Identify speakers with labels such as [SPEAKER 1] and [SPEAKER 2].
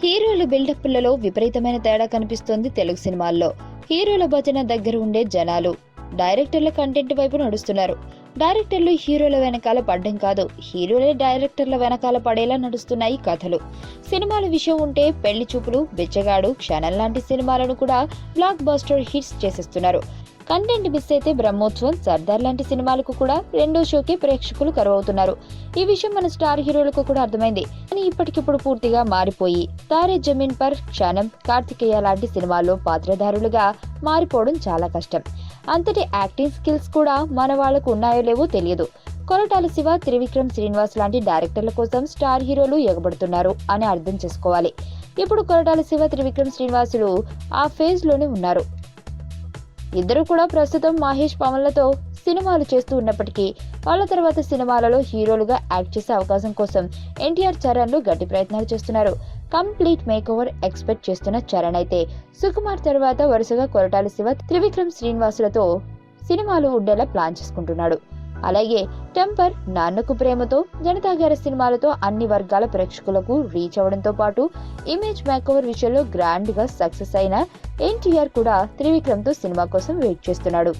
[SPEAKER 1] హీరోల బిల్డప్లలో విపరీతమైన తేడా కనిపిస్తోంది తెలుగు సినిమాల్లో. హీరోల భజన దగ్గర ఉండే జనాలు డైరెక్టర్ల కంటెంట్ వైపు నడుస్తున్నారు. డైరెక్టర్లు హీరోల వెనకాల పడ్డం కాదు, హీరోలే డైరెక్టర్ల వెనకాల పడేలా నడుస్తున్నాయి కథలు. సినిమాల విషయం ఉంటే పెళ్లి చూపులు, బిచ్చగాడు, క్షణం లాంటి సినిమాలను కూడా బ్లాక్ బస్టర్ హిట్స్ చేసేస్తున్నారు. కంటెంట్ మిస్ అయితే బ్రహ్మోత్సవం, సర్దార్ లాంటి సినిమాలకు కూడా రెండో షోకి ప్రేక్షకులు కరువవుతున్నారు. ఈ విషయం మన స్టార్ హీరోలకు కూడా అర్థమైంది. కానీ ఇప్పటికిప్పుడు పూర్తిగా మారిపోయి తారే జమీన్ పర్, క్షణం, కార్తికేయ లాంటి సినిమాల్లో పాత్రధారులుగా మారిపోవడం చాలా కష్టం. అంతటి యాక్టింగ్ స్కిల్స్ కూడా మన వాళ్లకు ఉన్నాయో లేవో తెలియదు. కొరటాల శివ, త్రివిక్రమ్ శ్రీనివాస్ లాంటి డైరెక్టర్ల కోసం స్టార్ హీరోలు ఎగబడుతున్నారు అని అర్థం చేసుకోవాలి. ఇప్పుడు కొరటాల శివ, త్రివిక్రమ్ శ్రీనివాసులు ఆ ఫేజ్ లోనే ఉన్నారు. ఇద్దరు కూడా ప్రస్తుతం మహేష్, పవన్లతో సినిమాలు చేస్తూ ఉన్నప్పటికీ వాళ్ళ తర్వాత సినిమాలలో హీరోలుగా యాక్ట్ చేసే అవకాశం కోసం ఎన్టీఆర్, చరణ్లు గట్టి ప్రయత్నాలు చేస్తున్నారు. కంప్లీట్ మేక్ ఓవర్ ఎక్స్పెక్ట్ చేస్తున్న చరణ్ అయితే సుకుమార్ తర్వాత వరుసగా కొరటాల శివ, త్రివిక్రమ్ శ్రీనివాసులతో సినిమాలు ఉండేలా ప్లాన్ చేసుకుంటున్నాడు. అలాగే టెంపర్, నాన్నకు ప్రేమతో, జనతా గ్యారేజ్ సినిమాలతో అన్ని వర్గాల ప్రేక్షకులకు రీచ్ అవడంతో పాటు ఇమేజ్ మేకోవర్ విషయంలో గ్రాండ్ గా సక్సెస్ అయిన ఎన్టీఆర్ కూడా త్రివిక్రమ్ తో సినిమా కోసం వెయిట్ చేస్తున్నాడు.